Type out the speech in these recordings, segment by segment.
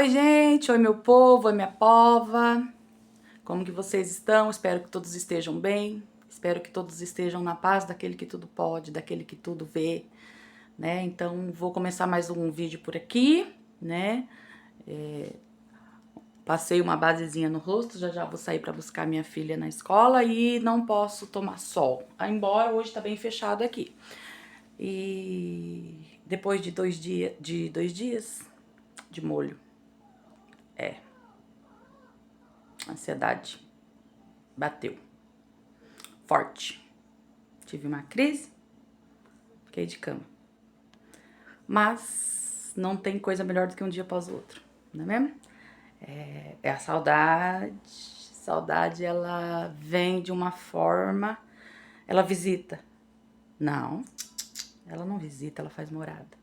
Oi, gente! Oi, meu povo! Oi, minha pova! Como que vocês estão? Espero que todos estejam bem. Espero que todos estejam na paz daquele que tudo pode, daquele que tudo vê, né? Então, vou começar mais um vídeo por aqui, né? Passei uma basezinha no rosto, já vou sair pra buscar minha filha na escola e não posso tomar sol. Embora hoje tá bem fechado aqui. E depois de dois dias de molho, a ansiedade bateu forte. Tive uma crise, fiquei de cama. Mas não tem coisa melhor do que um dia após o outro, não é mesmo? É a saudade. Saudade, ela vem de uma forma. Ela visita. Não, ela não visita, ela faz morada.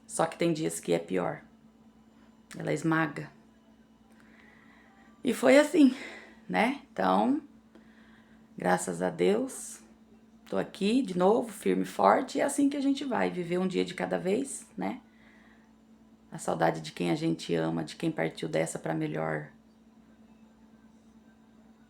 Só que tem dias que é pior. Ela esmaga. E foi assim, né? Então, graças a Deus, tô aqui de novo, firme e forte, e é assim que a gente vai, viver um dia de cada vez, né? A saudade de quem a gente ama, de quem partiu dessa pra melhor,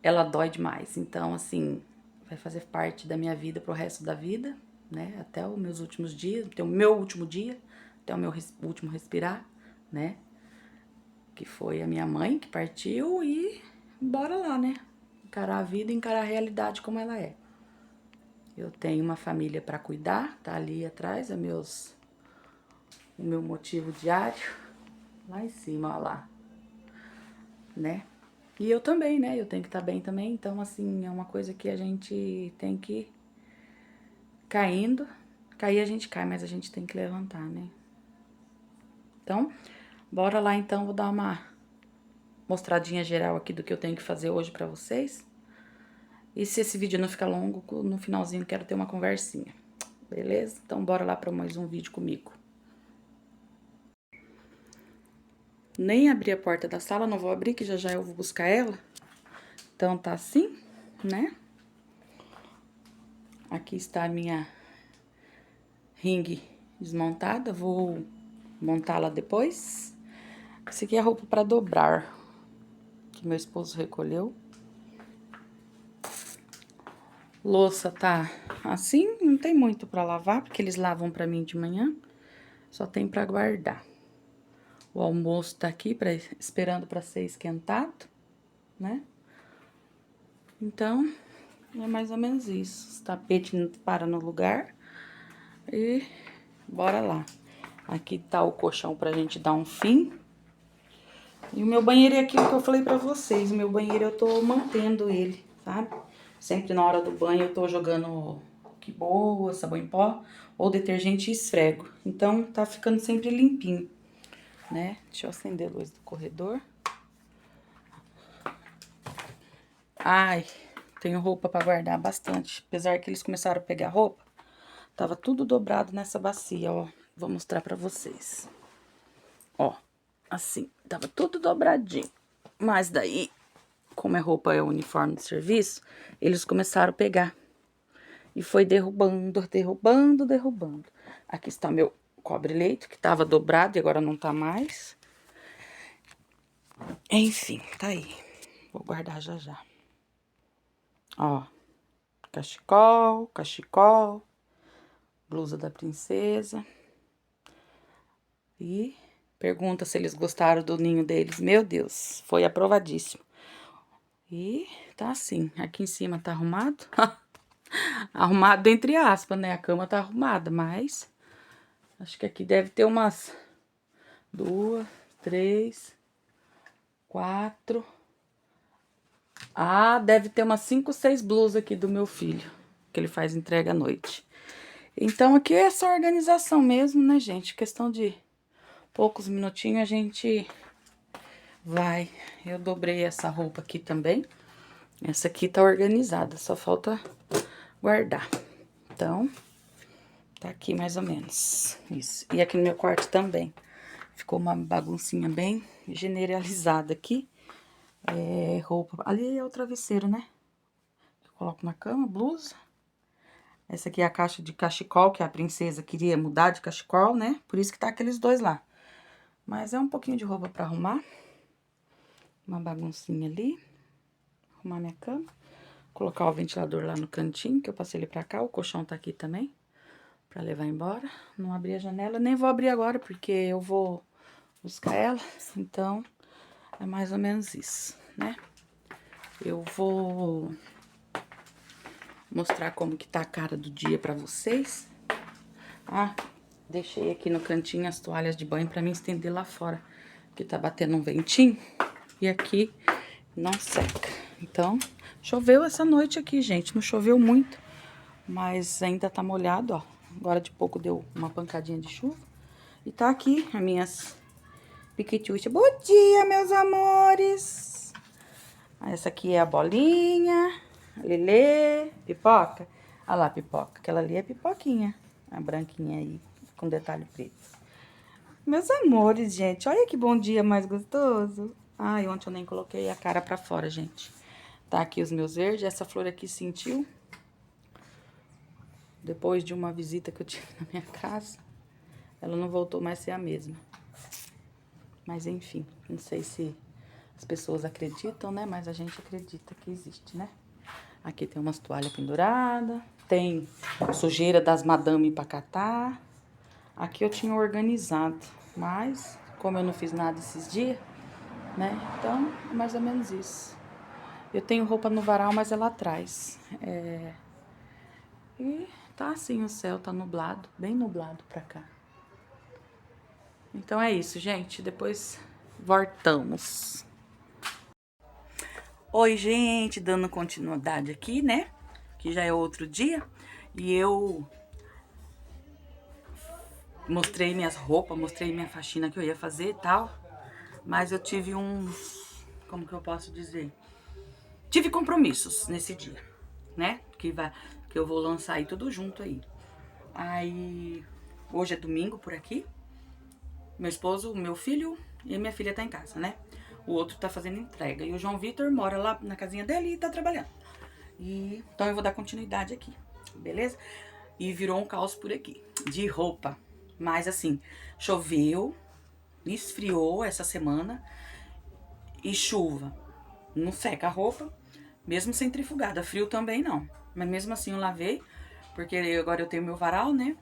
ela dói demais. Então, assim, vai fazer parte da minha vida pro resto da vida, né? Até os meus últimos dias, até o meu último dia, até o meu último respirar, né? Que foi a minha mãe que partiu e bora lá, né? Encarar a vida, encarar a realidade como ela é. Eu tenho uma família pra cuidar, tá ali atrás, o meu motivo diário, lá em cima, ó lá, né? E eu também, né? Eu tenho que estar bem também. Então, assim, é uma coisa que a gente tem que ir caindo. Cair a gente cai, mas a gente tem que levantar, né? Então, bora lá então. Vou dar uma mostradinha geral aqui do que eu tenho que fazer hoje pra vocês. E se esse vídeo não ficar longo, no finalzinho quero ter uma conversinha. Beleza? Então, bora lá pra mais um vídeo comigo. Nem abri a porta da sala, não vou abrir, que já eu vou buscar ela. Então, tá assim, né? Aqui está a minha ringue desmontada, vou montá-la depois. Esse aqui é a roupa para dobrar, que meu esposo recolheu. Louça tá assim, não tem muito para lavar, porque eles lavam para mim de manhã. Só tem para guardar. O almoço tá aqui esperando para ser esquentado, né? Então, é mais ou menos isso. Os tapetes para no lugar. E bora lá. Aqui tá o colchão pra gente dar um fim. E o meu banheiro é aquilo que eu falei pra vocês. O meu banheiro eu tô mantendo ele, sabe? Sempre na hora do banho eu tô jogando que boa, sabão em pó ou detergente e esfrego. Então tá ficando sempre limpinho, né? Deixa eu acender a luz do corredor. Ai, tenho roupa pra guardar bastante. Apesar que eles começaram a pegar roupa, tava tudo dobrado nessa bacia, ó. Vou mostrar pra vocês. Ó, assim, tava tudo dobradinho. Mas daí, como é roupa, é uniforme de serviço, eles começaram a pegar. E foi derrubando, derrubando, derrubando. Aqui está meu cobre-leito, que tava dobrado e agora não tá mais. Enfim, tá aí. Vou guardar já já. Ó, cachecol, cachecol, blusa da princesa. E pergunta se eles gostaram do ninho deles. Meu Deus, foi aprovadíssimo. E tá assim, aqui em cima tá arrumado. Arrumado entre aspas, né? A cama tá arrumada, mas acho que aqui deve ter umas 2, 3, 4. Ah, deve ter umas 5, 6 blusas aqui do meu filho, que ele faz entrega à noite. Então aqui é só organização mesmo, né, gente? Questão de poucos minutinhos a gente vai. Eu dobrei essa roupa aqui também. Essa aqui tá organizada, só falta guardar. Então, tá aqui mais ou menos, isso. E aqui no meu quarto também. Ficou uma baguncinha bem generalizada aqui. É, roupa. Ali é o travesseiro, né? Eu coloco na cama, blusa. Essa aqui é a caixa de cachecol, que a princesa queria mudar de cachecol, né? Por isso que tá aqueles dois lá. Mas é um pouquinho de roupa pra arrumar. Uma baguncinha ali. Arrumar minha cama. Colocar o ventilador lá no cantinho, que eu passei ele pra cá. O colchão tá aqui também, pra levar embora. Não abri a janela, nem vou abrir agora, porque eu vou buscar ela. Então, é mais ou menos isso, né? Eu vou mostrar como que tá a cara do dia pra vocês. Ah, deixei aqui no cantinho as toalhas de banho pra mim estender lá fora, que tá batendo um ventinho. E aqui não seca. Então, choveu essa noite aqui, gente. Não choveu muito, mas ainda tá molhado, ó. Agora de pouco deu uma pancadinha de chuva. E tá aqui as minhas piquituchas. Bom dia, meus amores! Essa aqui é a bolinha, a Lelê, pipoca. Olha lá, pipoca. Aquela ali é pipoquinha, a branquinha aí, com detalhe preto. Meus amores, gente, olha que bom dia mais gostoso. Ai, ontem eu nem coloquei a cara pra fora, gente. Tá aqui os meus verdes. Essa flor aqui sentiu. Depois de uma visita que eu tive na minha casa, ela não voltou mais a ser a mesma. Mas enfim, não sei se as pessoas acreditam, né? Mas a gente acredita que existe, né? Aqui tem umas toalhas penduradas. Tem sujeira das madame pra catar. Aqui eu tinha organizado, mas como eu não fiz nada esses dias, né? Então, é mais ou menos isso. Eu tenho roupa no varal, mas é lá atrás. E tá assim, o céu tá nublado, bem nublado pra cá. Então é isso, gente. Depois voltamos. Oi, gente, dando continuidade aqui, né? Que já é outro dia. E eu mostrei minhas roupas, mostrei minha faxina que eu ia fazer e tal. Mas eu tive uns... Como que eu posso dizer? Tive compromissos nesse dia, né? Que eu vou lançar aí tudo junto aí. Aí, hoje é domingo por aqui. Meu esposo, meu filho e minha filha tá em casa, né? O outro tá fazendo entrega. E o João Vitor mora lá na casinha dele e tá trabalhando. Então eu vou dar continuidade aqui, beleza? E virou um caos por aqui, de roupa. Mas assim, choveu, esfriou essa semana e chuva. Não seca a roupa, mesmo centrifugada. Frio também não. Mas mesmo assim eu lavei, porque agora eu tenho meu varal, né?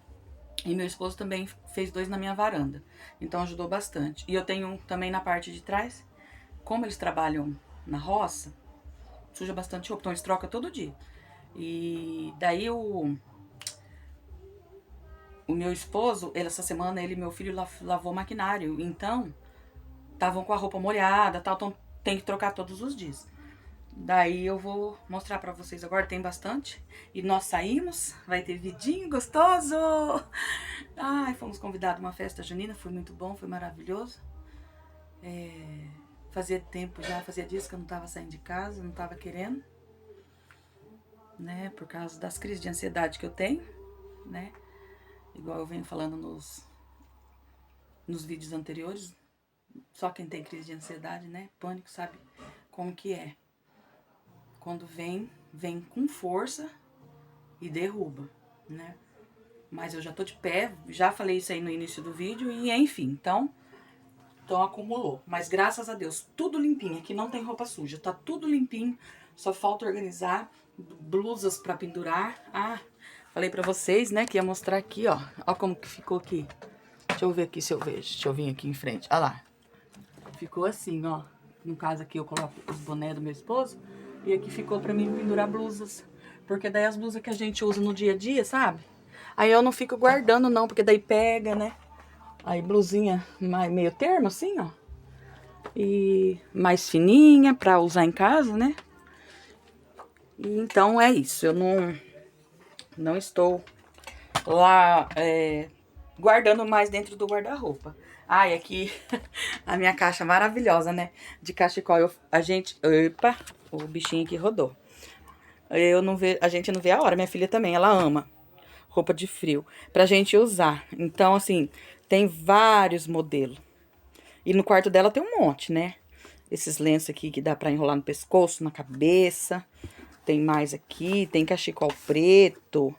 E meu esposo também fez 2 na minha varanda. Então ajudou bastante. E eu tenho também na parte de trás, como eles trabalham na roça, suja bastante roupa. Então eles trocam todo dia. E daí o meu esposo, essa semana, ele e meu filho lavou maquinário. Então, estavam com a roupa molhada, tal. Então tem que trocar todos os dias. Daí eu vou mostrar pra vocês agora, tem bastante. E nós saímos, vai ter vidinho gostoso. Ai, fomos convidados a uma festa junina, foi muito bom, foi maravilhoso. Fazia tempo já, fazia dias que eu não tava saindo de casa, não tava querendo. Né, por causa das crises de ansiedade que eu tenho, né. Igual eu venho falando nos vídeos anteriores. Só quem tem crise de ansiedade, né, pânico, sabe como que é. Quando vem com força e derruba, né? Mas eu já tô de pé, já falei isso aí no início do vídeo e enfim, então acumulou. Mas graças a Deus, tudo limpinho, aqui não tem roupa suja, tá tudo limpinho, só falta organizar blusas pra pendurar. Ah, falei pra vocês, né, que ia mostrar aqui, ó. Ó como que ficou aqui. Deixa eu ver aqui se eu vejo, deixa eu vir aqui em frente, olha lá. Ficou assim, ó. No caso aqui eu coloco os bonés do meu esposo. E aqui ficou pra mim pendurar blusas. Porque daí as blusas que a gente usa no dia a dia, sabe? Aí eu não fico guardando não, porque daí pega, né? Aí blusinha meio termo assim, ó. E mais fininha pra usar em casa, né? E então é isso. Eu não estou lá guardando mais dentro do guarda-roupa. Ah, e aqui a minha caixa maravilhosa, né? De cachecol. Opa, o bichinho aqui rodou. A gente não vê a hora. Minha filha também, ela ama roupa de frio pra gente usar. Então, assim, tem vários modelos. E no quarto dela tem um monte, né? Esses lenços aqui que dá pra enrolar no pescoço, na cabeça. Tem mais aqui, tem cachecol preto.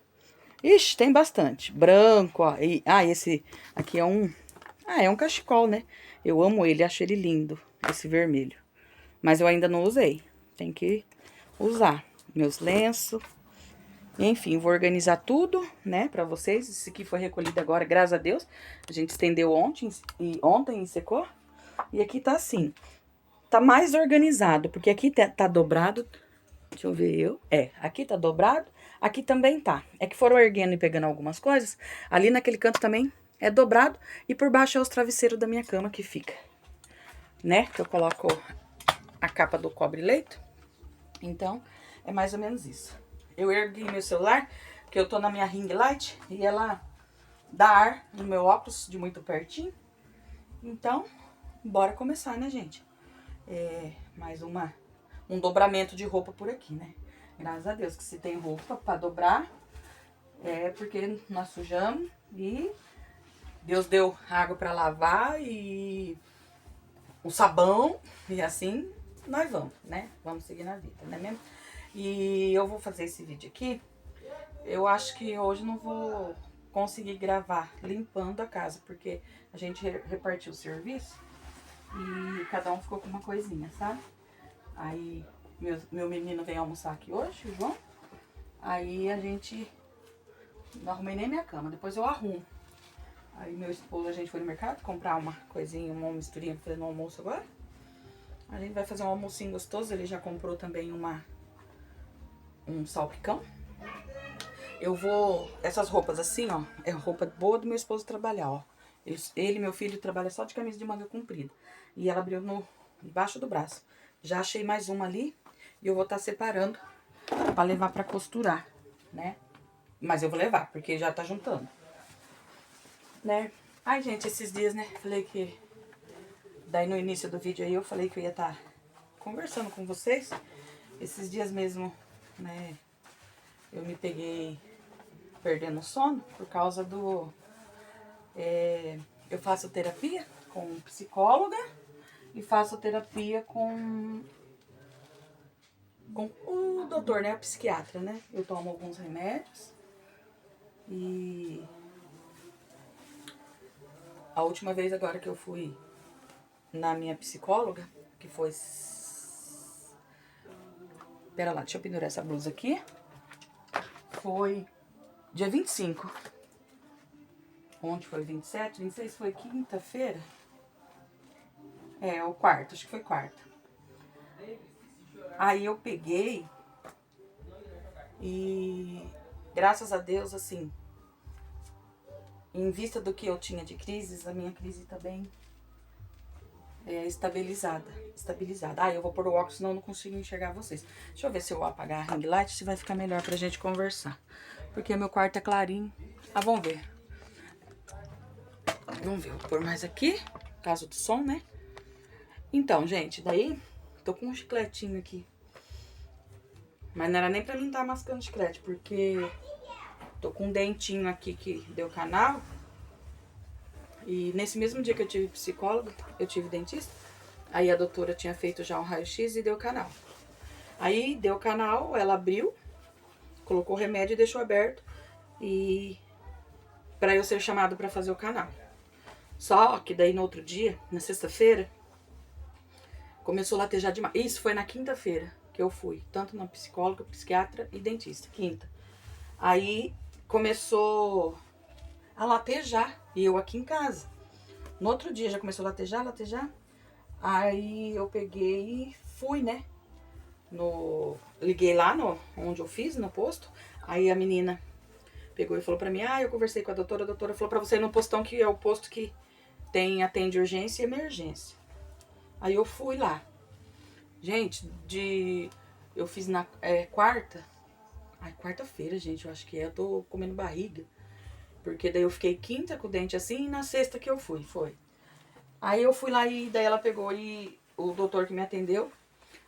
Ixi, tem bastante. Branco, ó. Esse aqui é um... Ah, é um cachecol, né? Eu amo ele, acho ele lindo, esse vermelho. Mas eu ainda não usei. Tem que usar meus lenços. Enfim, vou organizar tudo, né, pra vocês. Esse aqui foi recolhido agora, graças a Deus. A gente estendeu ontem e secou. E aqui tá assim. Tá mais organizado, porque aqui tá dobrado. Deixa eu ver aqui tá dobrado, aqui também tá. É que foram erguendo e pegando algumas coisas. Ali naquele canto também é dobrado. E por baixo é os travesseiros da minha cama que fica, né? Que eu coloco a capa do cobre-leito. Então, é mais ou menos isso. Eu ergui meu celular, que eu tô na minha ring light. E ela dá ar no meu óculos de muito pertinho. Então, bora começar, né, gente? Mais um dobramento de roupa por aqui, né? Graças a Deus que se tem roupa pra dobrar, porque nós sujamos e Deus deu água pra lavar e o sabão e assim nós vamos, né? Vamos seguir na vida, né mesmo? E eu vou fazer esse vídeo aqui. Eu acho que hoje não vou conseguir gravar limpando a casa, porque a gente repartiu o serviço e cada um ficou com uma coisinha, sabe? Aí meu menino veio almoçar aqui hoje, o João. Aí a gente não arrumei nem minha cama, depois eu arrumo. Aí meu esposo, a gente foi no mercado comprar uma coisinha, uma misturinha pra fazer no almoço agora. A gente vai fazer um almocinho gostoso, ele já comprou também um salpicão. Eu vou, essas roupas assim, ó, é roupa boa do meu esposo trabalhar, ó. Ele, meu filho, trabalha só de camisa de manga comprida. E ela abriu embaixo do braço. Já achei mais uma ali e eu vou estar separando pra levar pra costurar, né? Mas eu vou levar, porque já tá juntando, né? Ai, gente, esses dias, né, falei que... Daí no início do vídeo aí eu falei que eu ia estar conversando com vocês. Esses dias mesmo, né, eu me peguei perdendo sono por causa do... eu faço terapia com psicóloga e faço terapia com o doutor, né, o psiquiatra, né? Eu tomo alguns remédios e a última vez agora que eu fui na minha psicóloga, que foi... Pera lá, deixa eu pendurar essa blusa aqui. Foi dia 25. Ontem foi 27, 26 foi quinta-feira. O quarto, acho que foi quarta. Aí eu peguei e graças a Deus, assim, em vista do que eu tinha de crises, a minha crise tá bem estabilizada. Eu vou pôr o óculos, senão eu não consigo enxergar vocês. Deixa eu ver se eu apagar a ring light, se vai ficar melhor pra gente conversar. Porque meu quarto é clarinho. Vamos ver. Vamos ver, vou pôr mais aqui, por causa do som, né? Então, gente, daí tô com um chicletinho aqui. Mas não era nem pra mim estar mascando chiclete, porque tô com um dentinho aqui que deu canal. E nesse mesmo dia que eu tive psicólogo, eu tive dentista. Aí a doutora tinha feito já um raio-x e deu canal. Aí deu canal, ela abriu, colocou o remédio e deixou aberto. E pra eu ser chamado pra fazer o canal. Só que daí no outro dia, na sexta-feira, começou a latejar demais. Isso foi na quinta-feira que eu fui. Tanto na psicóloga, psiquiatra e dentista. Quinta. Aí começou a latejar. E eu aqui em casa. No outro dia já começou a latejar. Aí eu peguei e fui, né? Liguei lá onde eu fiz, no posto. Aí a menina pegou e falou pra mim, eu conversei com a doutora falou pra você ir no postão, que é o posto que atende urgência e emergência. Aí eu fui lá. Gente, eu fiz na quarta-feira, gente, eu acho que eu tô comendo barriga. Porque daí eu fiquei quinta com o dente assim e na sexta que eu fui, foi. Aí eu fui lá e daí ela pegou e o doutor que me atendeu,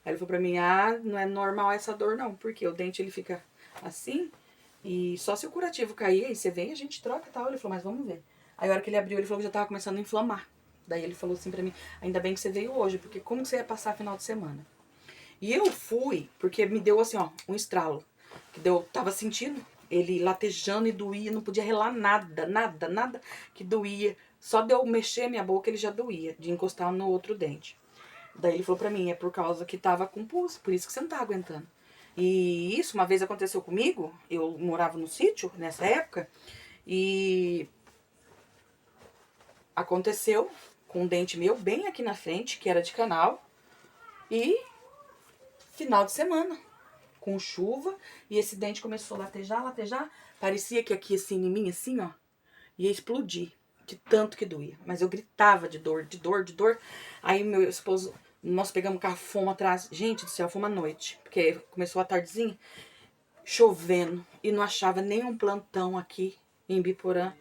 aí ele falou pra mim, não é normal essa dor não, porque o dente ele fica assim e só se o curativo cair, aí você vem, a gente troca e tal. Ele falou, mas vamos ver. Aí a hora que ele abriu, ele falou que já tava começando a inflamar. Daí ele falou assim pra mim, ainda bem que você veio hoje, porque como que você ia passar final de semana? E eu fui, porque me deu assim, ó, um estralo. Tava sentindo ele latejando e doía, não podia relar nada, que doía. Só de eu mexer minha boca, ele já doía, de encostar no outro dente. Daí ele falou pra mim, é por causa que tava com pus, por isso que você não tá aguentando. E isso uma vez aconteceu comigo, eu morava no sítio nessa época, e aconteceu com um dente meu bem aqui na frente, que era de canal, e final de semana, com chuva, e esse dente começou a latejar, latejar, parecia que aqui assim, em mim, assim, ó, ia explodir, de tanto que doía. Mas eu gritava de dor, de dor, de dor. Aí meu esposo, nós pegamos o carro, fomos atrás. Gente do céu, fomos à noite, porque começou a tardezinha, chovendo, e não achava nenhum plantão aqui em Biporã.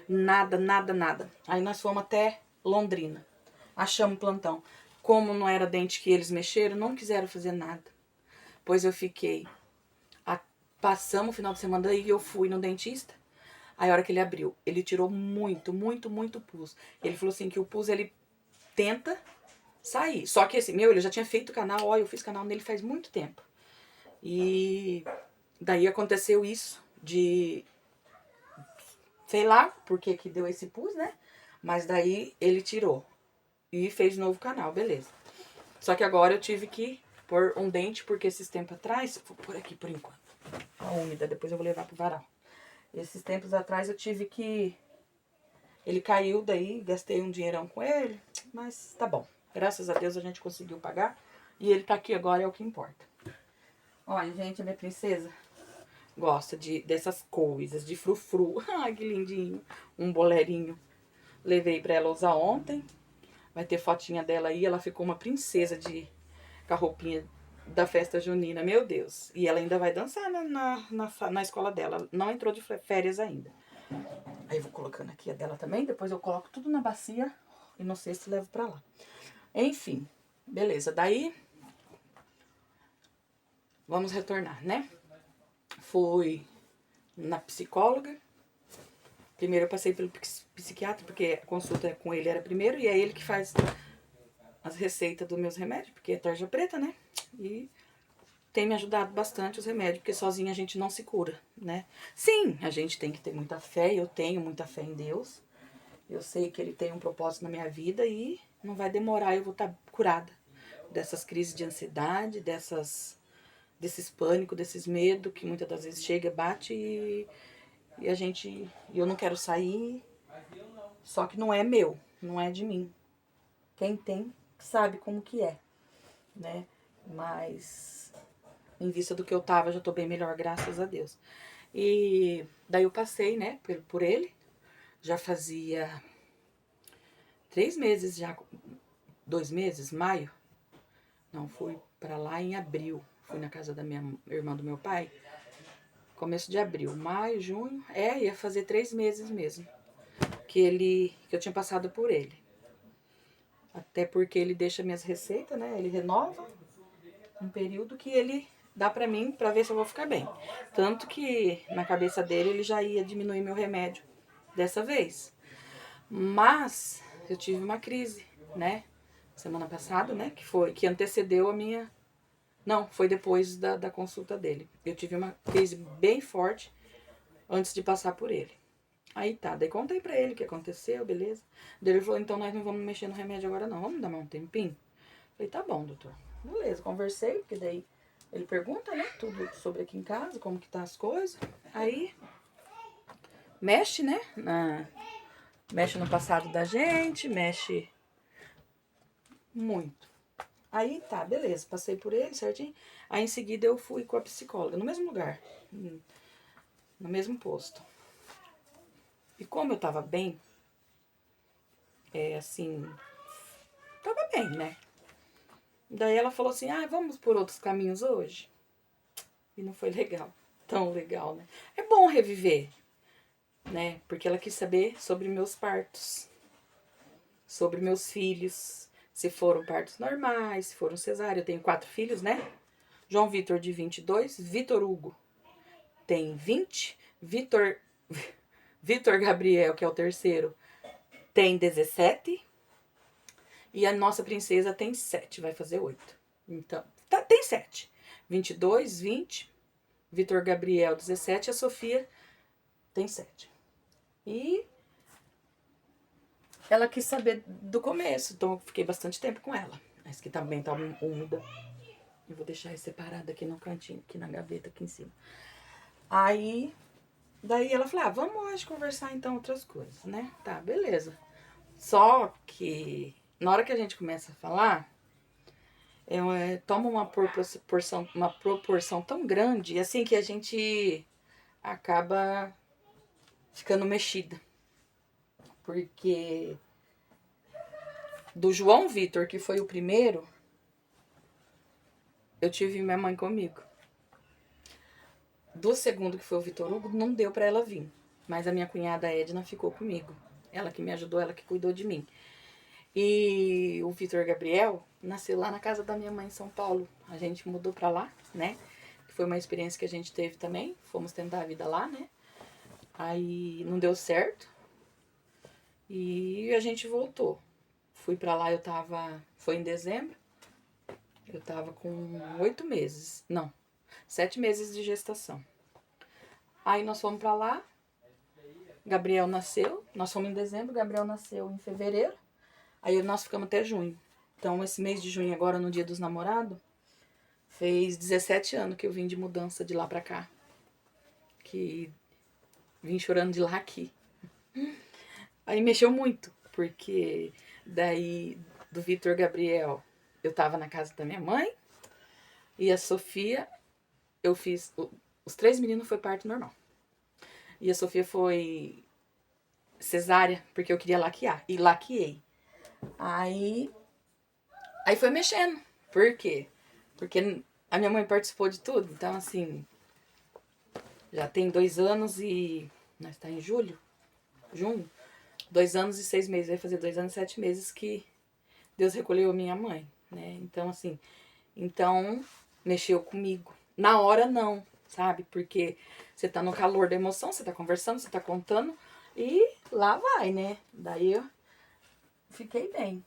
Nada, nada, nada. Aí nós fomos até Londrina. Achamos plantão. Como não era dente que eles mexeram, não quiseram fazer nada. Pois eu fiquei. Passamos o final de semana e eu fui no dentista. Aí a hora que ele abriu, ele tirou muito, muito, muito pus. Ele falou assim que o pus, ele tenta sair. Só que esse meu, ele já tinha feito canal, ó, eu fiz canal nele faz muito tempo. E daí aconteceu isso de, sei lá por que que deu esse pus, né? Mas daí ele tirou e fez novo canal, beleza. Só que agora eu tive que pôr um dente, porque esses tempos atrás, vou pôr aqui por enquanto, a úmida, depois eu vou levar pro varal. Esses tempos atrás eu tive que... Ele caiu daí, gastei um dinheirão com ele, mas tá bom. Graças a Deus a gente conseguiu pagar. E ele tá aqui agora, é o que importa. Olha, gente, a minha princesa gosta dessas coisas, de frufru. Ai, que lindinho. Um bolerinho. Levei pra ela usar ontem. Vai ter fotinha dela aí. Ela ficou uma princesa com a roupinha da festa junina. Meu Deus. E ela ainda vai dançar na escola dela. Ela não entrou de férias ainda. Aí eu vou colocando aqui a dela também, depois eu coloco tudo na bacia e no cesto levo pra lá. Enfim, beleza. Daí, vamos retornar, né? Fui na psicóloga. Primeiro eu passei pelo psiquiatra, porque a consulta com ele era primeiro, e é ele que faz as receitas dos meus remédios, porque é tarja preta, né? E tem me ajudado bastante os remédios, porque sozinha a gente não se cura, né? Sim, a gente tem que ter muita fé, eu tenho muita fé em Deus. Eu sei que ele tem um propósito na minha vida e não vai demorar, eu vou estar curada dessas crises de ansiedade, desses pânicos, desses medos que muitas das vezes chega, bate e a gente... Eu não quero sair, só que não é meu, não é de mim. Quem tem sabe como que é, né? Mas em vista do que eu tava, já tô bem melhor, graças a Deus. E daí eu passei, né, por ele. Já fazia 3 meses já, 2 meses, maio. Não, fui pra lá em abril. Fui na casa da minha irmã do meu pai. Começo de abril, maio, junho. Ia fazer 3 meses mesmo. Que eu tinha passado por ele. Até porque ele deixa minhas receitas, né? Ele renova um período que ele dá pra mim pra ver se eu vou ficar bem. Tanto que na cabeça dele ele já ia diminuir meu remédio dessa vez. Mas eu tive uma crise, né? Semana passada, né? Que antecedeu a minha... Não, foi depois da consulta dele. Eu tive uma crise bem forte antes de passar por ele. Aí tá, daí contei pra ele o que aconteceu, beleza. Daí ele falou, então nós não vamos mexer no remédio agora não, vamos dar mais um tempinho? Falei, tá bom, doutor. Beleza, conversei, porque daí ele pergunta, né, tudo sobre aqui em casa, como que tá as coisas. Aí, mexe, né, mexe no passado da gente, mexe muito. Aí tá, beleza, passei por ele certinho. Aí em seguida eu fui com a psicóloga, no mesmo lugar, no mesmo posto. E como eu tava bem, assim, tava bem, né? Daí ela falou assim, vamos por outros caminhos hoje? E não foi legal, tão legal, né? É bom reviver, né? Porque ela quis saber sobre meus partos, sobre meus filhos, se foram partos normais, se foram cesárea. Eu tenho 4 filhos, né? João Vitor de 22, Vitor Hugo tem 20, Vitor Gabriel, que é o terceiro, tem 17 e a nossa princesa tem 7, vai fazer 8. Então, tem 7. 22, 20, Vitor Gabriel 17 e a Sofia tem 7. E ela quis saber do começo, então eu fiquei bastante tempo com ela. Essa aqui também tá úmida. Eu vou deixar ele separado aqui no cantinho, aqui na gaveta, aqui em cima. Aí, daí ela falou, vamos hoje conversar então outras coisas, né? Tá, beleza. Só que, na hora que a gente começa a falar, toma uma proporção tão grande, assim, que a gente acaba ficando mexida. Porque do João Vitor, que foi o primeiro, eu tive minha mãe comigo. Do segundo, que foi o Vitor Hugo, não deu pra ela vir. Mas a minha cunhada Edna ficou comigo. Ela que me ajudou, ela que cuidou de mim. E o Vitor Gabriel nasceu lá na casa da minha mãe em São Paulo. A gente mudou pra lá, né? Foi uma experiência que a gente teve também. Fomos tentar a vida lá, né? Aí não deu certo. E a gente voltou. Fui pra lá, foi em dezembro. Eu tava com 8 meses. Não, 7 meses de gestação. Aí nós fomos pra lá. Gabriel nasceu. Nós fomos em dezembro. Gabriel nasceu em fevereiro. Aí nós ficamos até junho. Então, esse mês de junho, agora no Dia dos Namorados, fez 17 anos que eu vim de mudança de lá pra cá. Que vim chorando de lá aqui. Aí mexeu muito, porque daí do Vitor Gabriel eu tava na casa da minha mãe. E a Sofia, eu fiz. Os 3 meninos foi parto normal. E a Sofia foi cesárea, porque eu queria laquear. E laqueei. Aí foi mexendo. Por quê? Porque a minha mãe participou de tudo. Então, assim, já tem 2 anos e. Nós tá em julho? Junho? 2 anos e 6 meses. Vai fazer 2 anos e 7 meses que Deus recolheu a minha mãe, né? Então, assim. Então, mexeu comigo. Na hora, não, sabe? Porque você tá no calor da emoção, você tá conversando, você tá contando. E lá vai, né? Daí eu fiquei bem.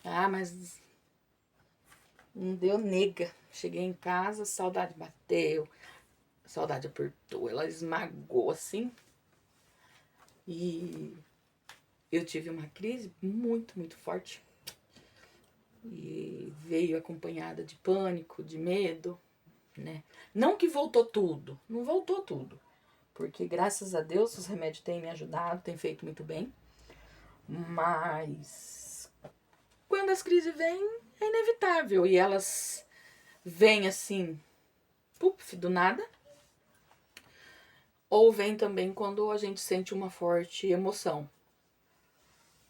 Ah, mas não deu nega. Cheguei em casa, saudade bateu, saudade apertou, ela esmagou assim. E eu tive uma crise muito, muito forte. E veio acompanhada de pânico, de medo, né? Não que voltou tudo, não voltou tudo. Porque graças a Deus os remédios têm me ajudado, têm feito muito bem. Mas quando as crises vêm, é inevitável. E elas vêm assim, puf, do nada. Ou vem também quando a gente sente uma forte emoção.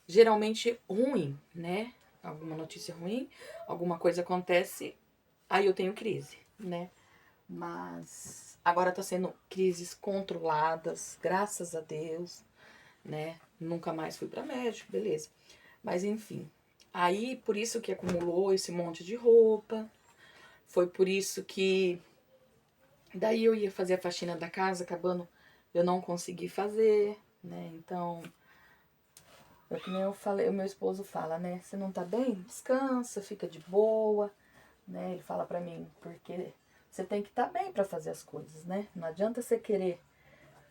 Geralmente ruim, né? Alguma notícia ruim, alguma coisa acontece, aí eu tenho crise, né? Mas agora tá sendo crises controladas, graças a Deus, né? Nunca mais fui pra médico, beleza. Mas enfim, aí por isso que acumulou esse monte de roupa, foi por isso que daí eu ia fazer a faxina da casa, acabando eu não consegui fazer, né? Então, é que nem eu falei, o meu esposo fala, né? Você não tá bem? Descansa, fica de boa, né? Ele fala pra mim, porque você tem que estar bem pra fazer as coisas, né? Não adianta você querer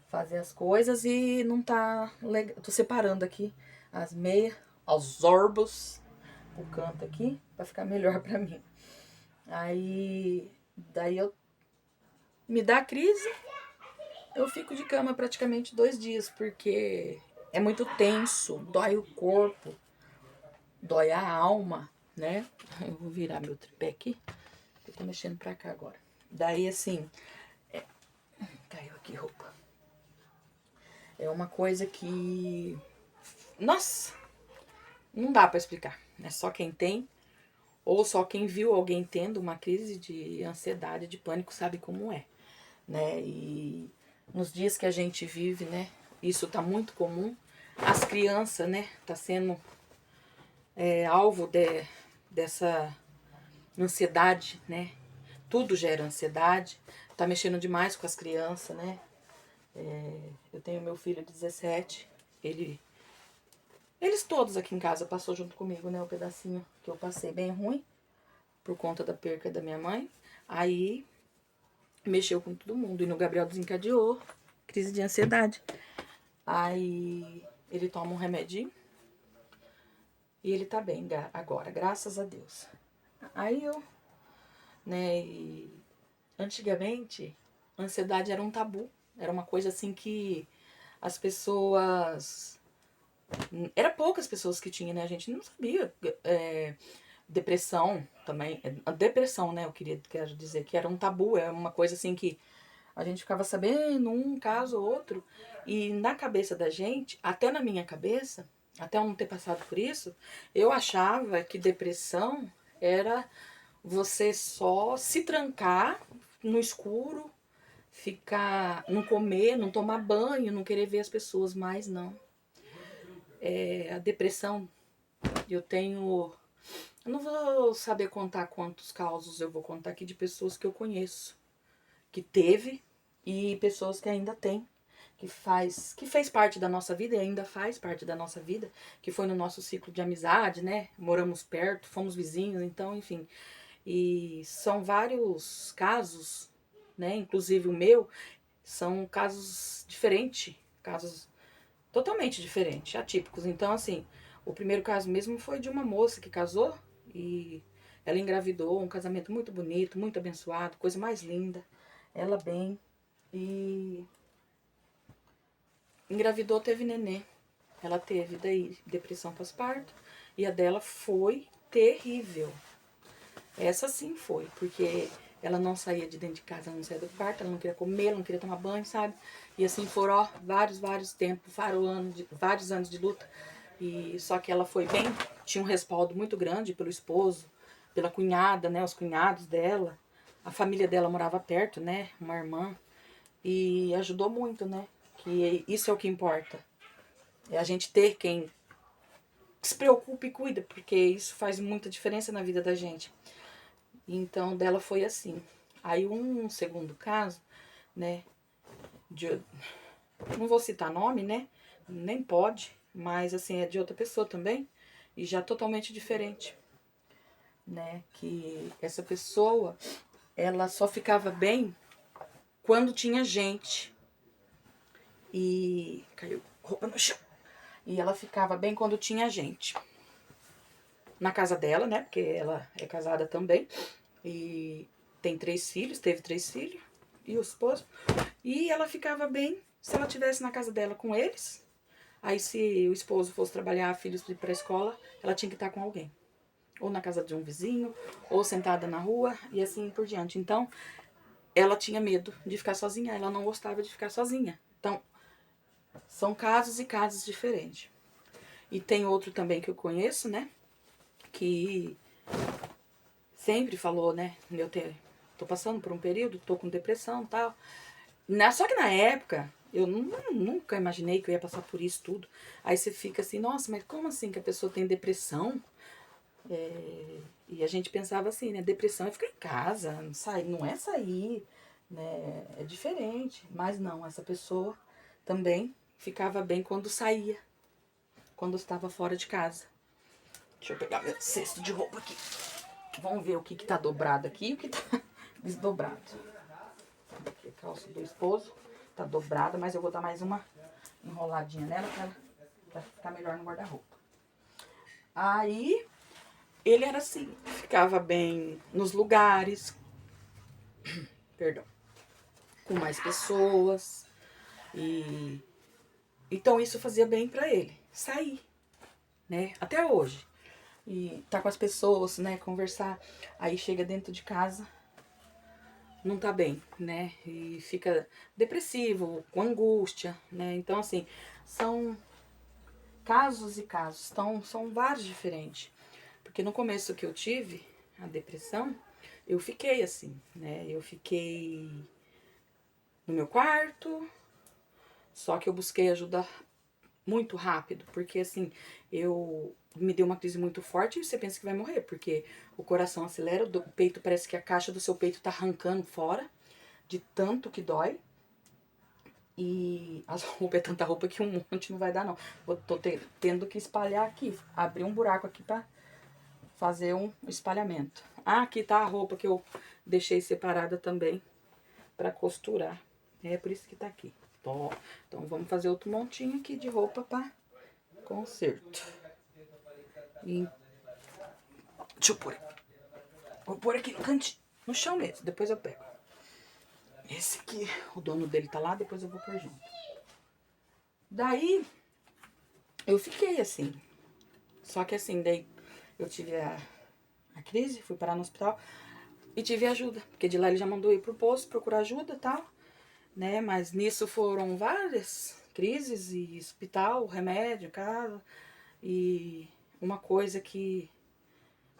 fazer as coisas e não tá legal. Tô separando aqui as meias, os orbos, o canto aqui, pra ficar melhor pra mim. Aí, daí eu me dá crise, eu fico de cama praticamente 2 dias, porque é muito tenso, dói o corpo, dói a alma, né? Eu vou virar meu tripé aqui, eu tô mexendo pra cá agora. Daí, assim, caiu aqui roupa. É uma coisa que, nossa, não dá pra explicar. É só quem tem, ou só quem viu alguém tendo uma crise de ansiedade, de pânico, sabe como é, né? E nos dias que a gente vive, né, isso tá muito comum. As crianças, né, tá sendo alvo dessa ansiedade, né? Tudo gera ansiedade. Tá mexendo demais com as crianças, né? Eu tenho meu filho de 17. Eles todos aqui em casa passou junto comigo, né? O pedacinho que eu passei bem ruim. Por conta da perca da minha mãe. Aí mexeu com todo mundo. E no Gabriel desencadeou crise de ansiedade. Aí ele toma um remedinho. E ele tá bem agora, graças a Deus. Aí eu, né, e antigamente, a ansiedade era um tabu. Era uma coisa assim que as pessoas... Era poucas pessoas que tinham, né? A gente não sabia. Depressão também. A depressão, né? Quero dizer que era um tabu. É uma coisa assim que a gente ficava sabendo um caso ou outro. E na cabeça da gente, até na minha cabeça, até eu não ter passado por isso, eu achava que depressão era você só se trancar no escuro, ficar, não comer, não tomar banho, não querer ver as pessoas mais, não. A depressão, eu tenho... Eu não vou saber contar quantos casos eu vou contar aqui de pessoas que eu conheço, que teve, e pessoas que ainda tem, que fez parte da nossa vida e ainda faz parte da nossa vida, que foi no nosso ciclo de amizade, né? Moramos perto, fomos vizinhos, então, enfim. E são vários casos, né? Inclusive o meu, são casos diferentes, casos totalmente diferentes, atípicos. Então, assim, o primeiro caso mesmo foi de uma moça que casou e ela engravidou, um casamento muito bonito, muito abençoado, coisa mais linda. Ela bem. E engravidou, teve nenê. Ela teve daí depressão pós-parto e a dela foi terrível. Essa sim foi, porque ela não saía de dentro de casa, ela não saía do quarto, ela não queria comer, ela não queria tomar banho, sabe? E assim foram, ó, vários tempos, vários anos de luta. E só que ela foi bem, tinha um respaldo muito grande pelo esposo, pela cunhada, né, os cunhados dela. A família dela morava perto, né, uma irmã. E ajudou muito, né? Que isso é o que importa. É a gente ter quem se preocupe e cuida, porque isso faz muita diferença na vida da gente. Então, dela foi assim. Aí, um segundo caso, né, de, não vou citar nome, né, nem pode, mas, assim, é de outra pessoa também, e já totalmente diferente, né, que essa pessoa, ela só ficava bem quando tinha gente, e caiu roupa no chão, e ela ficava bem quando tinha gente. Na casa dela, né, porque ela é casada também, e tem 3 filhos, teve 3 filhos, e o esposo. E ela ficava bem se ela estivesse na casa dela com eles. Aí se o esposo fosse trabalhar, filhos ir pra escola, ela tinha que estar com alguém. Ou na casa de um vizinho, ou sentada na rua, e assim por diante. Então, ela tinha medo de ficar sozinha, ela não gostava de ficar sozinha. Então, são casos e casos diferentes. E tem outro também que eu conheço, né, que sempre falou, né, tô passando por um período, tô com depressão e tal. Só que na época, eu nunca imaginei que eu ia passar por isso tudo. Aí você fica assim, nossa, mas como assim que a pessoa tem depressão? E a gente pensava assim, né, depressão é ficar em casa, não é sair, né, é diferente. Mas não, essa pessoa também ficava bem quando saía, quando estava fora de casa. Deixa eu pegar meu cesto de roupa aqui. Vamos ver o que tá dobrado aqui e o que tá desdobrado. Aqui a calça do esposo tá dobrada, mas eu vou dar mais uma enroladinha nela pra ficar melhor no guarda-roupa. Aí, ele era assim, ficava bem nos lugares, perdão, com mais pessoas. E então isso fazia bem pra ele, sair, né? Até hoje. E tá com as pessoas, né, conversar. Aí chega dentro de casa, não tá bem, né? E fica depressivo, com angústia, né? Então, assim, são casos e casos, então são vários diferentes. Porque no começo que eu tive a depressão, eu fiquei assim, né? Eu fiquei no meu quarto, só que eu busquei ajuda muito rápido, porque assim, eu me deu uma crise muito forte e você pensa que vai morrer, porque o coração acelera, o peito parece que a caixa do seu peito tá arrancando fora, de tanto que dói. E as roupas é tanta roupa que um monte não vai dar não. Tô tendo que espalhar aqui, abrir um buraco aqui pra fazer um espalhamento. Ah, aqui tá a roupa que eu deixei separada também pra costurar. É por isso que tá aqui. Então vamos fazer outro montinho aqui de roupa pra conserto. E... Deixa eu pôr aqui. Vou pôr aqui no cantinho, no chão mesmo, depois eu pego. Esse aqui, o dono dele tá lá, depois eu vou pôr junto. Daí, eu fiquei assim. Só que assim, daí eu tive a crise, fui parar no hospital e tive ajuda. Porque de lá ele já mandou ir pro posto procurar ajuda e tal, né? Mas nisso foram várias crises e hospital, remédio, casa. E uma coisa que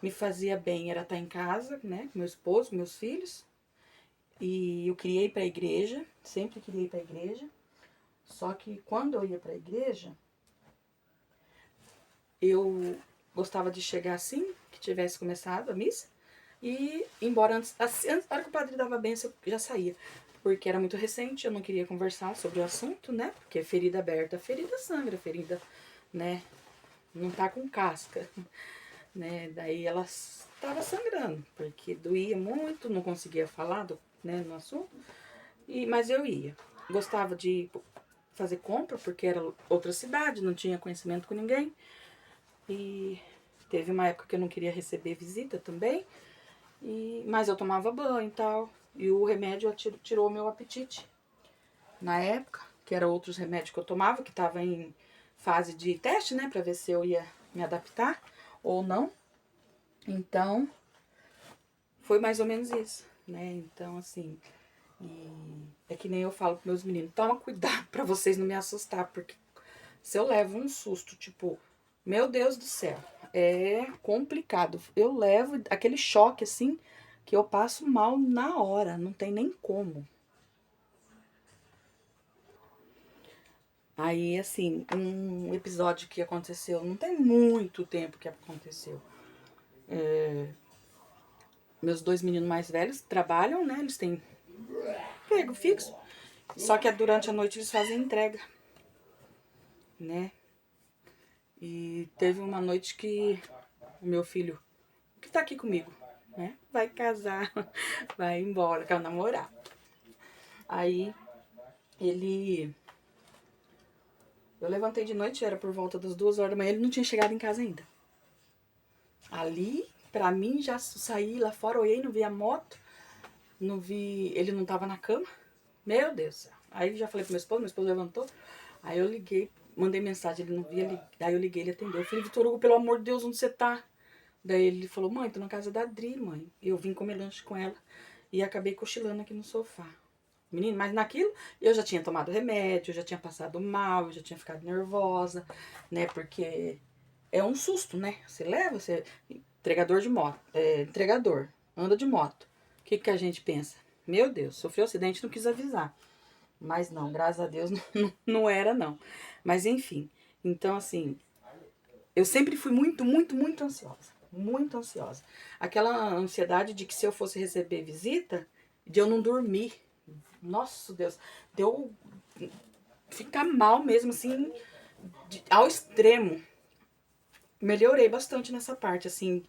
me fazia bem era estar em casa, né? Com meu esposo, meus filhos. E eu queria ir pra igreja, sempre queria ir pra igreja. Só que quando eu ia pra igreja, eu gostava de chegar assim, que tivesse começado a missa, e embora antes, na hora que o padre dava a benção, eu já saía. Porque era muito recente, eu não queria conversar sobre o assunto, né? Porque ferida aberta, ferida sangra, ferida, né? Não tá com casca, né? Daí ela estava sangrando, porque doía muito, não conseguia falar né, no assunto. Mas eu ia. Gostava de fazer compra, porque era outra cidade, não tinha conhecimento com ninguém. E teve uma época que eu não queria receber visita também. Mas eu tomava banho e tal. E o remédio tirou o meu apetite. Na época, que era outros remédios que eu tomava, que estava em fase de teste, né? Pra ver se eu ia me adaptar ou não. Então, foi mais ou menos isso, né? Então, assim, é que nem eu falo pros meus meninos, toma cuidado pra vocês não me assustar, porque se eu levo um susto, tipo, meu Deus do céu, é complicado. Eu levo aquele choque, assim, que eu passo mal na hora, não tem nem como. Aí, assim, um episódio que aconteceu, não tem muito tempo que aconteceu. Meus dois meninos mais velhos trabalham, né? Eles têm emprego fixo. Só que durante a noite eles fazem entrega, né? E teve uma noite que o meu filho, que tá aqui comigo, né? Vai casar, vai embora, quer namorar. Aí ele. Eu levantei de noite, era por volta das 2 horas da manhã, ele não tinha chegado em casa ainda. Ali, pra mim, já saí lá fora, olhei, não vi a moto, não vi. Ele não tava na cama. Meu Deus do céu. Aí já falei pro meu esposo levantou. Aí eu liguei, mandei mensagem, ele não via, daí eu liguei, ele atendeu. Eu falei, Vitor Hugo, pelo amor de Deus, onde você tá? Daí ele falou, mãe, tô na casa da Adri, mãe. E eu vim comer lanche com ela e acabei cochilando aqui no sofá. Menino, mas naquilo eu já tinha tomado remédio, eu já tinha passado mal, eu já tinha ficado nervosa, né? Porque é um susto, né? Você leva, você. Entregador de moto, entregador, anda de moto. O que, que a gente pensa? Meu Deus, sofreu acidente, não quis avisar. Mas não, graças a Deus não era não. Mas enfim, então assim, eu sempre fui muito, muito, muito ansiosa. Muito ansiosa. Aquela ansiedade de que se eu fosse receber visita, de eu não dormir. Nossa Deus, de eu ficar mal mesmo, assim, ao extremo. Melhorei bastante nessa parte, assim,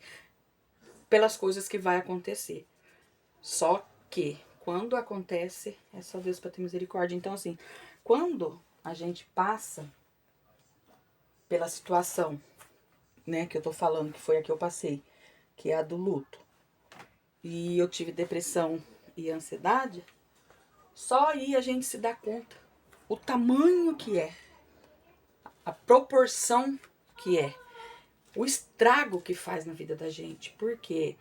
pelas coisas que vai acontecer. Só que, quando acontece, é só Deus para ter misericórdia. Então, assim, quando a gente passa pela situação, né, que eu tô falando, que foi a que eu passei, que é a do luto, e eu tive depressão e ansiedade, só aí a gente se dá conta o tamanho que é, a proporção que é, o estrago que faz na vida da gente, porque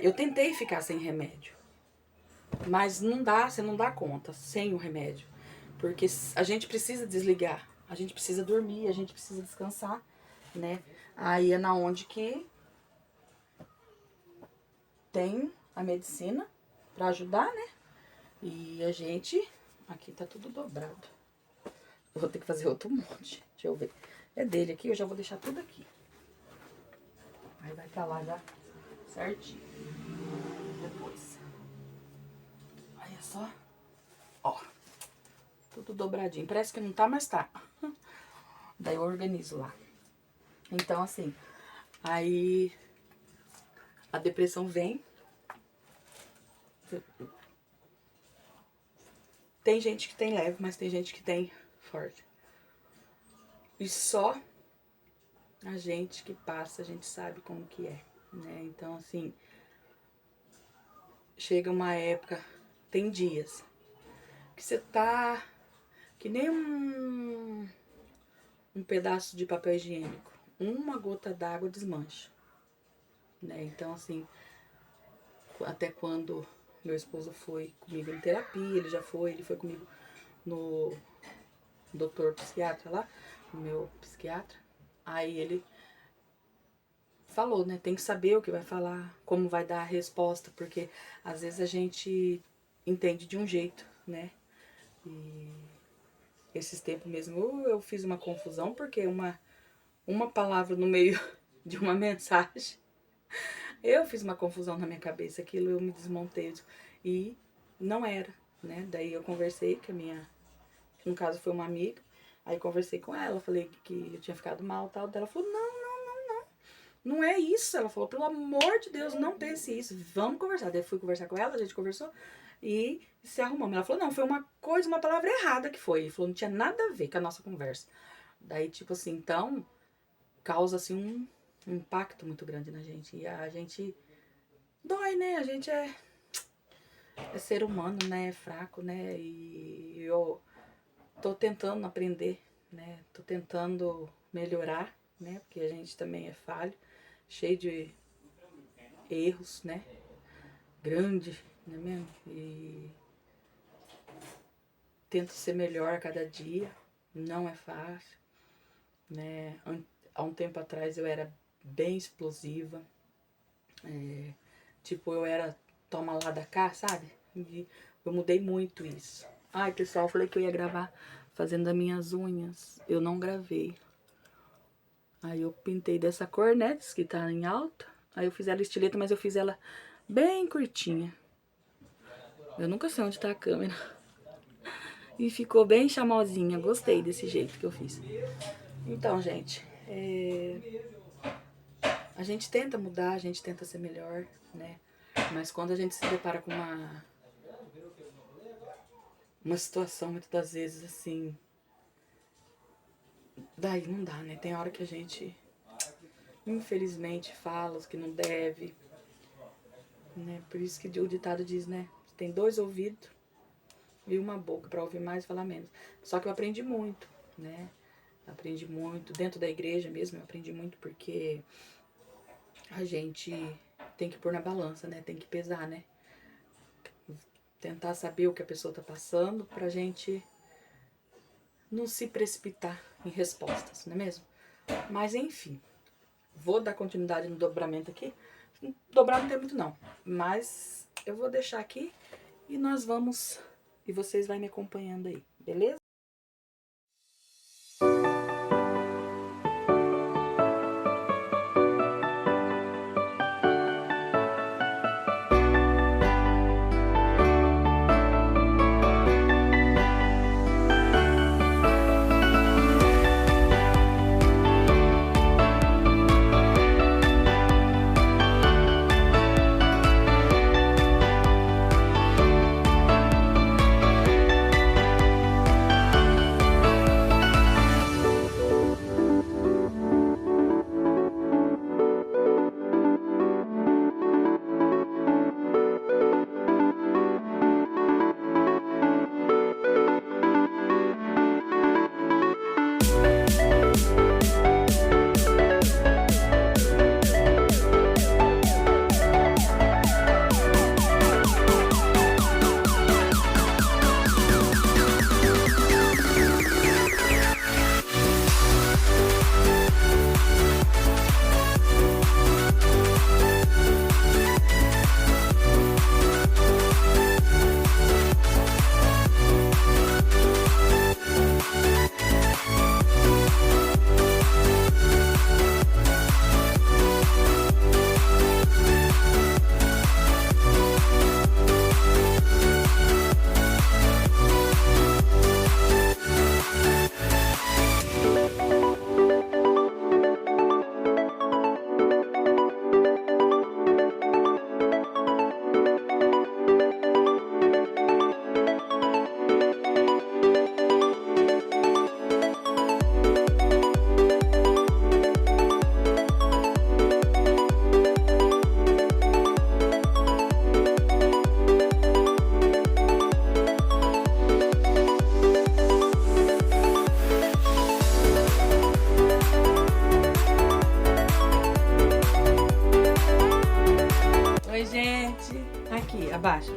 eu tentei ficar sem remédio, mas não dá, você não dá conta sem o remédio, porque a gente precisa desligar, a gente precisa dormir, a gente precisa descansar, né? Aí é na onde que tem a medicina pra ajudar, né? E a gente, aqui tá tudo dobrado. Eu vou ter que fazer outro monte, deixa eu ver. É dele aqui, eu já vou deixar tudo aqui. Aí vai pra lá já certinho. Depois. Aí é só, ó, tudo dobradinho. Parece que não tá, mas tá. Daí eu organizo lá. Então, assim, aí a depressão vem. Tem gente que tem leve, mas tem gente que tem forte. E só a gente que passa, a gente sabe como que é, né? Então, assim, chega uma época, tem dias, que você tá que nem um pedaço de papel higiênico. Uma gota d'água desmancha, né? Então, assim, até quando meu esposo foi comigo em terapia, ele foi comigo no doutor psiquiatra lá, o meu psiquiatra. Aí ele falou, né? Tem que saber o que vai falar, como vai dar a resposta, porque às vezes a gente entende de um jeito, né? E esses tempos mesmo eu fiz uma confusão, porque uma palavra no meio de uma mensagem, eu fiz uma confusão na minha cabeça, aquilo eu me desmontei e não era, né? Daí eu conversei com a minha, no caso foi uma amiga, aí conversei com ela, falei que eu tinha ficado mal e tal, ela falou, não é isso. Ela falou, pelo amor de Deus, não pense isso. Vamos conversar. Daí eu fui conversar com ela, a gente conversou e se arrumamos. Ela falou, não, foi uma coisa, uma palavra errada que foi. Ele falou, não tinha nada a ver com a nossa conversa. Daí, tipo assim, então, causa assim um impacto muito grande na gente. E a gente dói, né? A gente é ser humano, né? É fraco, né? E eu tô tentando aprender, né? Tô tentando melhorar, né? Porque a gente também é falho, cheio de erros, né? Grande, né mesmo? E tento ser melhor a cada dia. Não é fácil, né? Há um tempo atrás eu era bem explosiva. Tipo, eu era toma lá da cá, sabe? E eu mudei muito isso. Ai, pessoal, eu falei que eu ia gravar fazendo as minhas unhas. Eu não gravei. Aí eu pintei dessa cor, né? Que tá em alta. Aí eu fiz ela estileta, mas eu fiz ela bem curtinha. Eu nunca sei onde tá a câmera. E ficou bem chamosinha. Gostei desse jeito que eu fiz. Então, gente, a gente tenta mudar, a gente tenta ser melhor, né? Mas quando a gente se depara com uma situação, muitas das vezes, assim, daí não dá, né? Tem hora que a gente, infelizmente, fala os que não deve, né? Por isso que o ditado diz, né? Tem 2 ouvidos e uma boca para ouvir mais e falar menos. Só que eu aprendi muito, né? Aprendi muito, dentro da igreja mesmo, eu aprendi muito porque a gente tem que pôr na balança, né? Tem que pesar, né? Tentar saber o que a pessoa tá passando pra gente não se precipitar em respostas, não é mesmo? Mas enfim, vou dar continuidade no dobramento aqui. Dobrar não tem muito não, mas eu vou deixar aqui e nós vamos, e vocês vão me acompanhando aí, beleza? abaixa.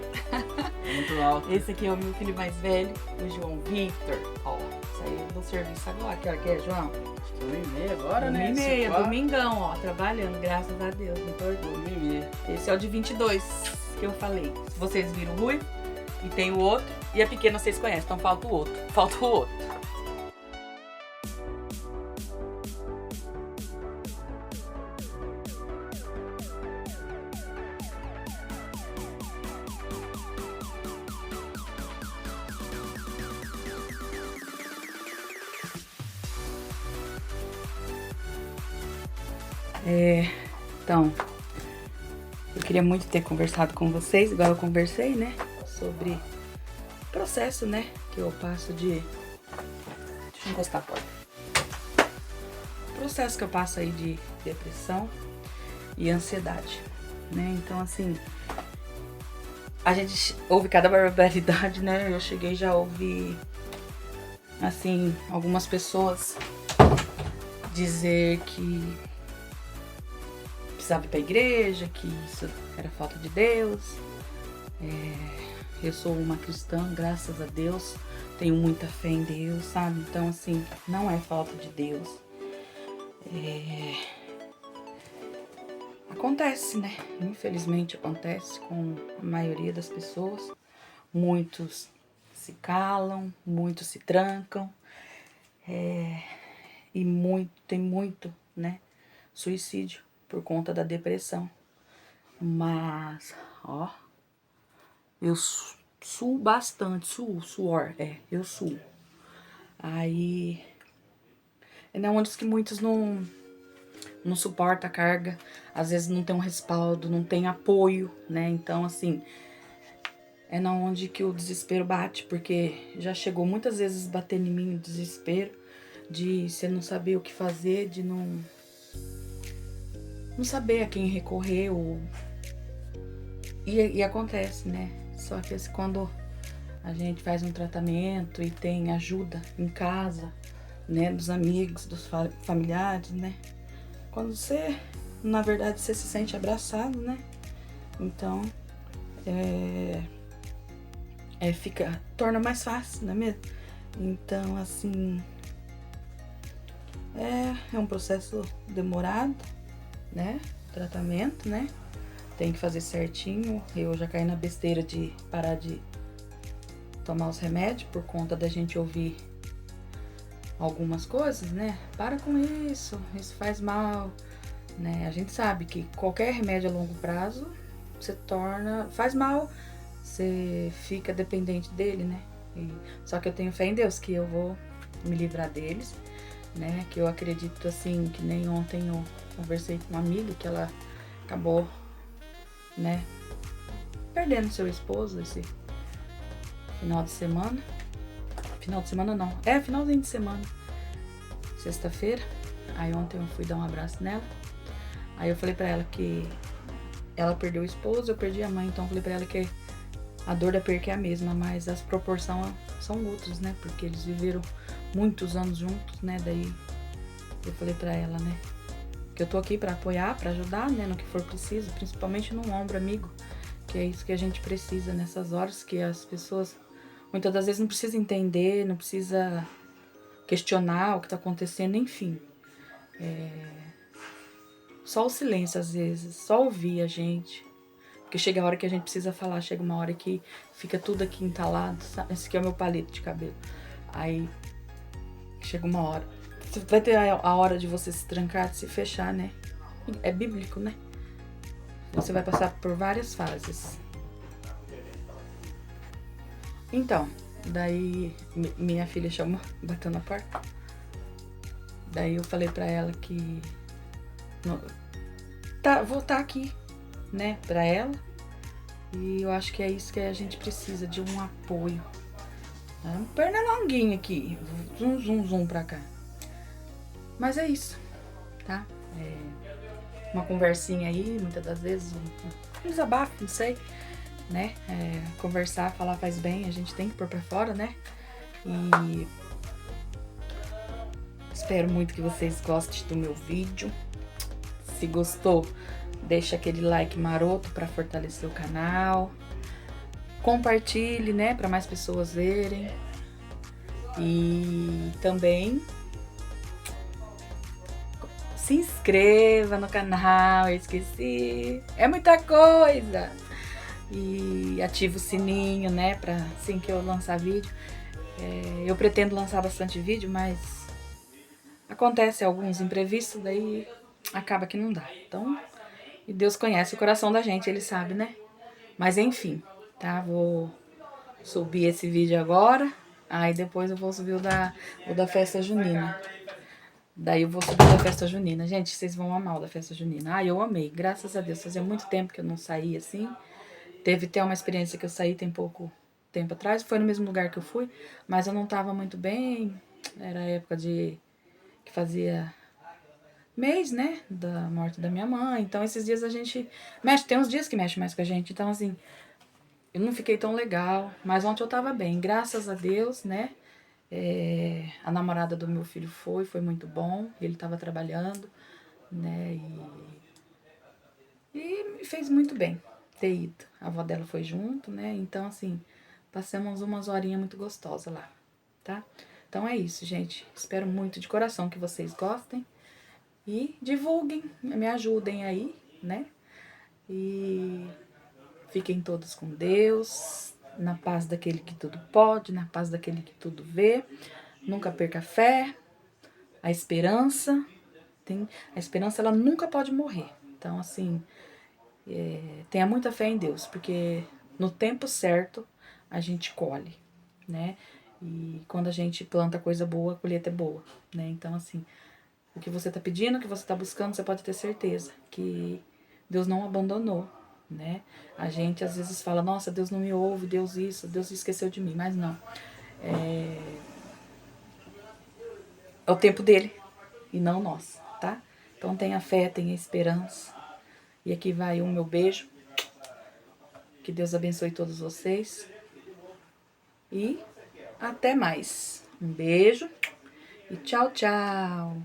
Muito alto. Esse aqui é o meu filho mais velho, o João Victor. Ó, saiu do serviço agora. Que hora que é, João? 1h30 agora, né? 1h30, domingão, ó, trabalhando, graças a Deus, não perdoa. 1h30. Esse é o de 22 que eu falei. Se vocês viram o Rui, e tem o outro, e a pequena vocês conhecem, então falta o outro. Falta o outro. Então, eu queria muito ter conversado com vocês, igual eu conversei, né? Sobre o processo, né? Que eu passo de... Deixa eu encostar a porta. O processo que eu passo aí de depressão e ansiedade, né? Então, assim, a gente ouve cada barbaridade, né? Eu cheguei já a ouvir, assim, algumas pessoas dizer que precisava ir pra igreja, que isso era falta de Deus. Eu sou uma cristã, graças a Deus, tenho muita fé em Deus, sabe? Então, assim, não é falta de Deus. Acontece, né? Infelizmente acontece com a maioria das pessoas. Muitos se calam, muitos se trancam. E tem muito, né? Suicídio por conta da depressão. Mas, ó, eu suo bastante, suor, eu suo. Aí, é onde que muitos não suportam a carga, às vezes não tem um respaldo, não tem apoio, né? Então, assim, é na onde que o desespero bate, porque já chegou muitas vezes batendo em mim o desespero, de você não saber o que fazer, de não saber a quem recorrer, e acontece, né? Só que quando a gente faz um tratamento e tem ajuda em casa, né, dos amigos, dos familiares, né? Quando você, na verdade, você se sente abraçado, né? Então, torna mais fácil, não é mesmo? Então, assim, é um processo demorado, né? Tratamento, né? Tem que fazer certinho. Eu já caí na besteira de parar de tomar os remédios por conta da gente ouvir algumas coisas, né? Para com isso faz mal, né? A gente sabe que qualquer remédio a longo prazo faz mal, você fica dependente dele, né? Só que eu tenho fé em Deus que eu vou me livrar deles, né? Que eu acredito, assim, que nem ontem eu conversei com uma amiga que ela acabou, né, perdendo seu esposo esse final de semana. Final de semana não, finalzinho de semana, sexta-feira. Aí ontem eu fui dar um abraço nela. Aí eu falei pra ela que ela perdeu o esposo, eu perdi a mãe. Então eu falei pra ela que a dor da perca é a mesma, mas as proporções são outras, né? Porque eles viveram muitos anos juntos, né? Daí eu falei pra ela, né, que eu tô aqui pra apoiar, pra ajudar, né, no que for preciso, principalmente num ombro amigo, que é isso que a gente precisa nessas horas, que as pessoas muitas das vezes não precisam entender, não precisa questionar o que tá acontecendo, enfim. Só o silêncio às vezes, só ouvir a gente. Porque chega a hora que a gente precisa falar, chega uma hora que fica tudo aqui entalado, sabe? Esse aqui é o meu palito de cabelo. Aí chega uma hora. Vai ter a hora de você se trancar, de se fechar, né? É bíblico, né? Você vai passar por várias fases. Então, daí minha filha chamou, bateu na porta. Daí eu falei pra ela que vou estar aqui, né, pra ela. E eu acho que é isso que a gente precisa, de um apoio. Um pernilonguinho aqui, zum, zum, zum pra cá. Mas é isso, tá? Uma conversinha aí, muitas das vezes, um desabafo, não sei, né? Conversar, falar faz bem, a gente tem que pôr pra fora, né? E espero muito que vocês gostem do meu vídeo. Se gostou, deixa aquele like maroto pra fortalecer o canal. compartilhe, né, para mais pessoas verem. E também se inscreva no canal, eu esqueci. É muita coisa. E ativa o sininho, né, pra assim que eu lançar vídeo. Eu pretendo lançar bastante vídeo, mas acontece alguns imprevistos, daí acaba que não dá. Então, e Deus conhece o coração da gente, Ele sabe, né? Mas enfim, tá? Vou subir esse vídeo agora. Aí depois eu vou subir o da festa junina. Daí eu vou subir da festa junina. Gente, vocês vão amar o da festa junina. Ah, eu amei, graças a Deus. Fazia muito tempo que eu não saía assim. Teve até uma experiência que eu saí tem pouco tempo atrás. Foi no mesmo lugar que eu fui, mas eu não tava muito bem. Era a época de que fazia mês, né, da morte da minha mãe. Então esses dias a gente mexe, tem uns dias que mexe mais com a gente. Então assim, eu não fiquei tão legal, mas ontem eu tava bem, graças a Deus, né? A namorada do meu filho foi muito bom. Ele tava trabalhando, né? E me fez muito bem ter ido. A avó dela foi junto, né? Então, assim, passamos umas horinhas muito gostosas lá, tá? Então é isso, gente. Espero muito de coração que vocês gostem. E divulguem, me ajudem aí, né? E fiquem todos com Deus, na paz daquele que tudo pode, na paz daquele que tudo vê. Nunca perca a fé, a esperança. A esperança, ela nunca pode morrer. Então, assim, tenha muita fé em Deus, porque no tempo certo a gente colhe, né? E quando a gente planta coisa boa, a colheita é boa, né? Então, assim, o que você tá pedindo, o que você tá buscando, você pode ter certeza que Deus não abandonou, né? A gente às vezes fala, nossa, Deus não me ouve, Deus isso, Deus esqueceu de mim, mas não. É o tempo dele e não nosso, tá? Então tenha fé, tenha esperança. E aqui vai o meu beijo. Que Deus abençoe todos vocês. E até mais. Um beijo e tchau, tchau.